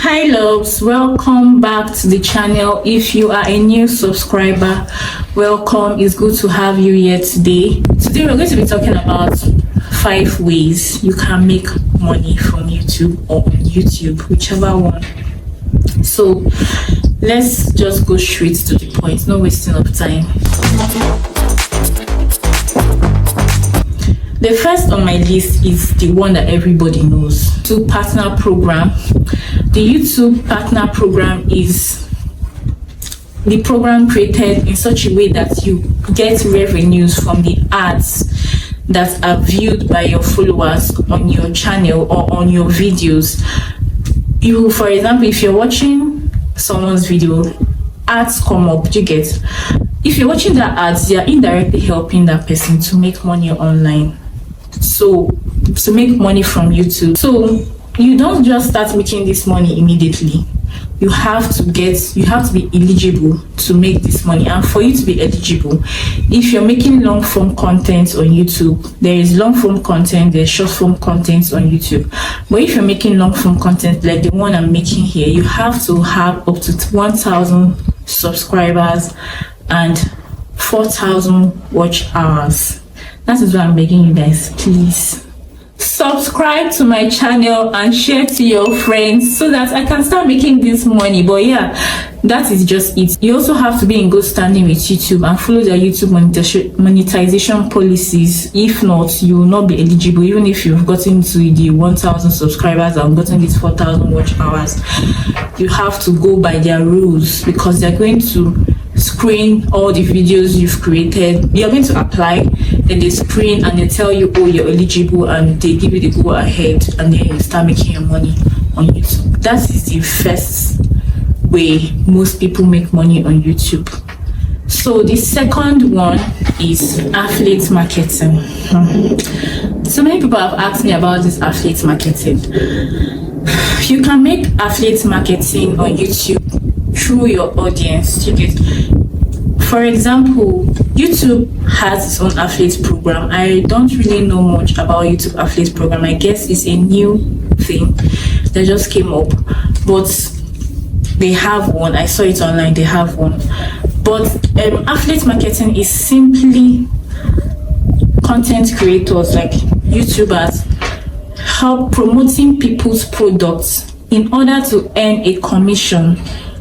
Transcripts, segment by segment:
Hi loves, welcome back to the channel. If you are a new subscriber, welcome. It's good to have you here today. Today we're going to be talking about 5 ways you can make money from YouTube or on YouTube, whichever one. So let's just go straight to the point, no wasting of time. The first on my list is the one that everybody knows, YouTube Partner Program. The YouTube Partner Program is the program created in such a way that you get revenues from the ads that are viewed by your followers on your channel or on your videos. You, for example, if you're watching someone's video, ads come up, you get. If you're watching that ads, you're indirectly helping that person to make money online. So to make money from YouTube. So you don't just start making this money immediately. You have to be eligible to make this money. And for you to be eligible, if you're making long form content on YouTube, there is long form content, there's short form content on YouTube. But if you're making long form content like the one I'm making here, you have to have up to 1,000 subscribers and 4,000 watch hours. That is why I'm begging you guys, please subscribe to my channel and share to your friends so that I can start making this money. But yeah, that is just it. You also have to be in good standing with YouTube and follow their YouTube monetization policies. If not, you will not be eligible. Even if you've gotten to the 1,000 subscribers and gotten these 4,000 watch hours, you have to go by their rules, because they're going to screen all the videos you've created. You're going to apply, then they screen and they tell you, oh, you're eligible, and they give you the go ahead, and then you start making your money on YouTube. That is the first way most people make money on YouTube. So the second one is affiliate marketing. So many people have asked me about this affiliate marketing. You can make affiliate marketing on YouTube through your audience. You get, for example, YouTube has its own affiliate program. I don't really know much about YouTube affiliate program. I guess it's a new thing that just came up, but they have one. I saw it online, they have one. But affiliate marketing is simply content creators like YouTubers help promoting people's products in order to earn a commission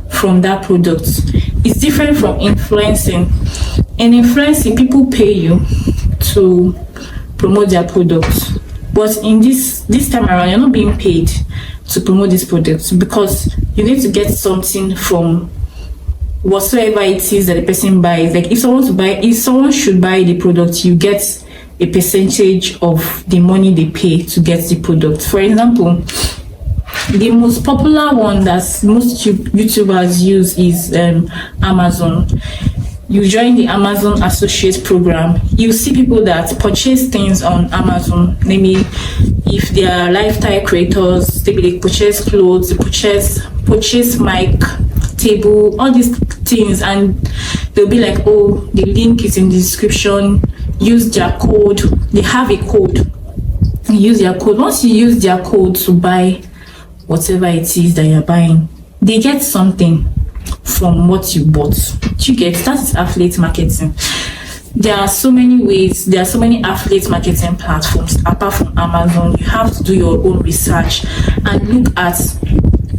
from that product. It's different from influencing. In influencing, people pay you to promote their products, but in this time around, you're not being paid to promote this product, because you need to get something from whatsoever it is that the person buys. Like if someone should buy the product, you get a percentage of the money they pay to get the product. For example, the most popular one that most YouTubers use is Amazon. You join the Amazon Associate Program, you see people that purchase things on Amazon. Maybe if they are lifestyle creators, maybe they purchase clothes, they purchase mic, table, all these things, and they'll be like, oh, the link is in the description, use their code. They have a code, use their code. Once you use their code to buy whatever it is that you're buying, they get something from what you bought. You get, that is affiliate marketing. There are so many ways, there are so many affiliate marketing platforms apart from Amazon. You have to do your own research and look at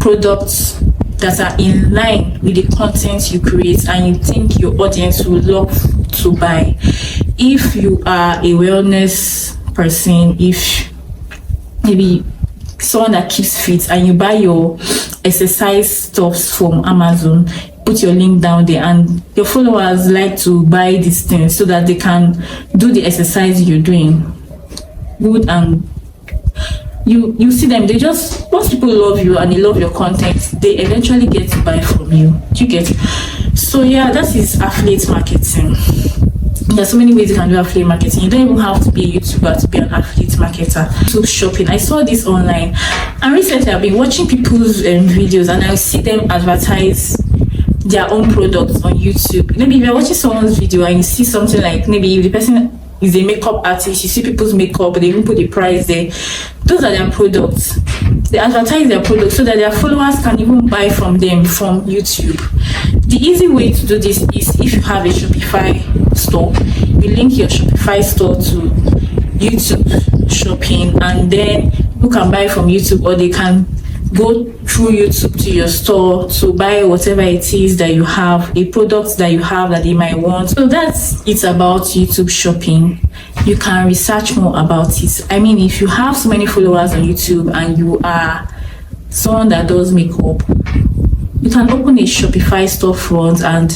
products that are in line with the content you create and you think your audience will love to buy. If you are a wellness person, if maybe someone that keeps fit and you buy your exercise stuffs from Amazon, put your link down there, and your followers like to buy these things so that they can do the exercise you're doing good, and you see them, they just, once people love you and they love your content, they eventually get to buy from you. You get. So yeah, that is affiliate marketing. There's so many ways you can do affiliate marketing. You don't even have to be a YouTuber to be an affiliate marketer. So shopping, I saw this online, and recently I've been watching people's videos, and I see them advertise their own products on YouTube. Maybe if you're watching someone's video and you see something like, maybe if the person is a makeup artist, you see people's makeup, they even put the price there. Those are their products. they advertise their product so that their followers can even buy from them from YouTube. The easy way to do this is if you have a Shopify store, you link your Shopify store to YouTube shopping, and then you can buy from YouTube, or they can go through YouTube to your store to buy whatever it is that you have, a product that you have that they might want. So that's it about YouTube shopping. You can research more about it. I mean, if you have so many followers on YouTube and you are someone that does makeup, you can open a Shopify storefront, and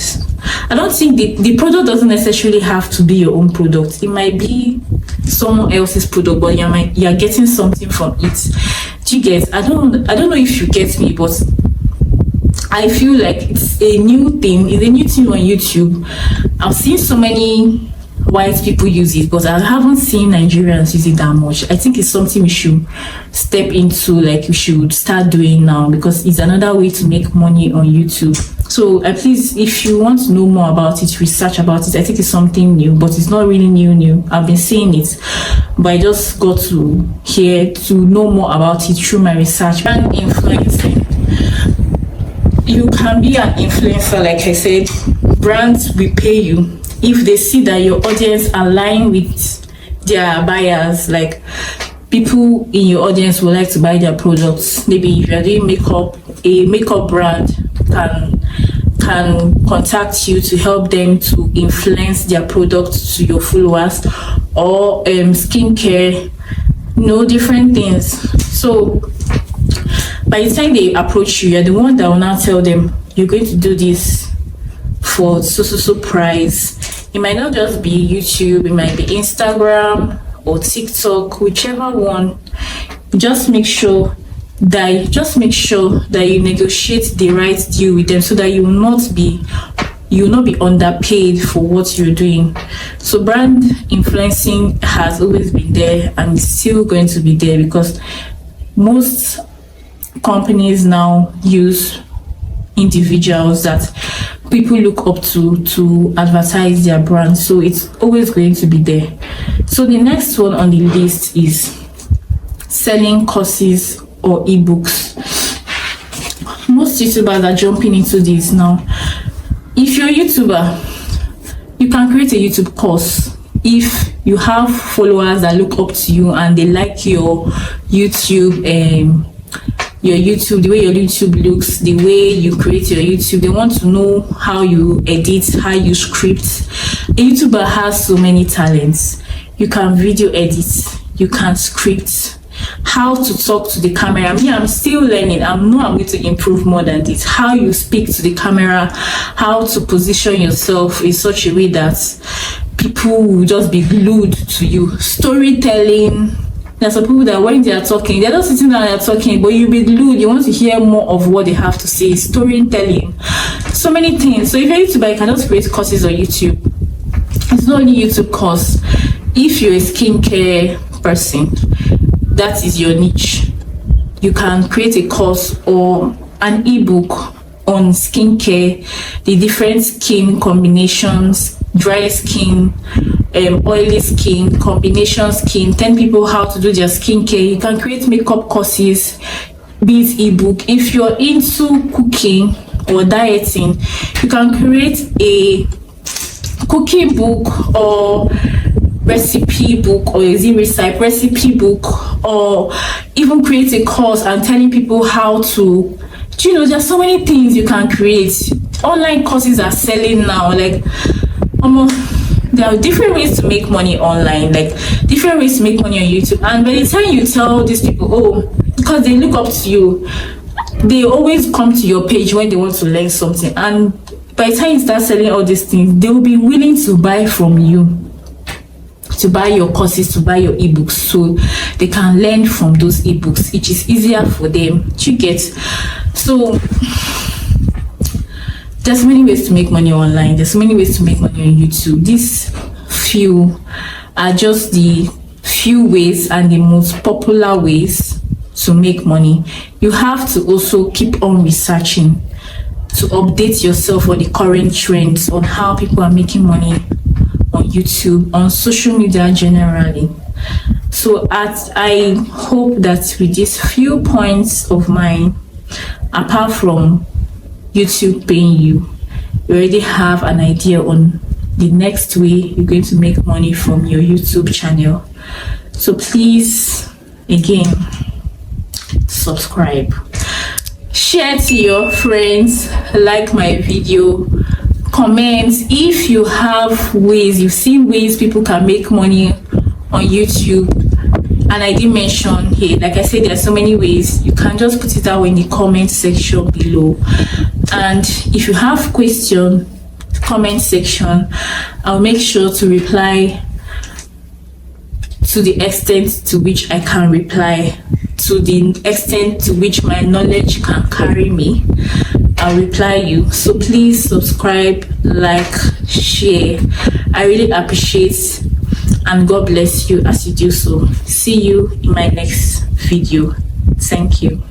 I don't think the product doesn't necessarily have to be your own product. It might be someone else's product, but you're getting something from it. Do you get? I don't know if you get me, but I feel like it's a new thing. It's a new thing on YouTube. I've seen so many white people use it, but I haven't seen Nigerians use it that much. I think it's something we should step into, like we should start doing now, because it's another way to make money on YouTube. So please, if you want to know more about it, research about it. I think it's something new, but it's not really new. I've been seeing it, but I just got to know more about it through my research. Brand influencing. You can be an influencer, like I said. Brands will pay you if they see that your audience align with their buyers. Like, people in your audience will like to buy their products. Maybe if you're doing makeup, a makeup brand can contact you to help them to influence their products to your followers, or skincare, different things. So by the time they approach you, you're the one that will now tell them you're going to do this for so price. It might not just be YouTube, it might be Instagram or TikTok, whichever one. Just make sure that you negotiate the right deal with them, so that you will not be underpaid for what you're doing. So brand influencing has always been there, and it's still going to be there, because most companies now use individuals that people look up to advertise their brand. So it's always going to be there. So the next one on the list is selling courses or ebooks. Most YouTubers are jumping into this now. If you're a YouTuber, you can create a YouTube course. If you have followers that look up to you and they like your YouTube, the way your YouTube looks, the way you create your YouTube, they want to know how you edit, how you script. A YouTuber has so many talents. You can video edit, you can script, how to talk to the camera. I'm still learning. I'm going to improve more than this. How you speak to the camera, how to position yourself in such a way that people will just be glued to you. Storytelling. There's some people that when they are talking, they're not sitting down and they're talking, but you'll be glued. You want to hear more of what they have to say. Storytelling. So many things. So if you're a YouTuber, you can just create courses on YouTube. It's not only YouTube course. If you're a skincare person, that is your niche, you can create a course or an ebook on skincare, the different skin combinations, dry skin, oily skin, combination skin, 10 people how to do their skincare. You can create makeup courses, be it ebook. If you're into cooking or dieting, you can create a cooking book or recipe book, or recipe book, or even create a course and telling people how to, there's so many things you can create. Online courses are selling now. Like, there are different ways to make money online, like different ways to make money on YouTube. And by the time you tell these people, because they look up to you, they always come to your page when they want to learn something. And by the time you start selling all these things, they will be willing to buy from you, to buy your courses, to buy your ebooks, so they can learn from those ebooks, which is easier for them to get. So there's many ways to make money online. There's many ways to make money on YouTube. These few are just the few ways and the most popular ways to make money. You have to also keep on researching to update yourself on the current trends, on how people are making money on YouTube, on social media generally. So I hope that with these few points of mine, apart from YouTube paying you, you already have an idea on the next way you're going to make money from your YouTube channel. So please, again, subscribe, share to your friends, like my video, comment if you have ways, you've seen ways people can make money on YouTube. And I did mention here, like I said, there are so many ways. You can just put it out in the comment section below. And if you have question, comment section, I'll make sure to reply to the extent to which I can reply, to the extent to which my knowledge can carry me. I'll reply you. So please subscribe, like, share. I really appreciate, and God bless you as you do so. See you in my next video. Thank you.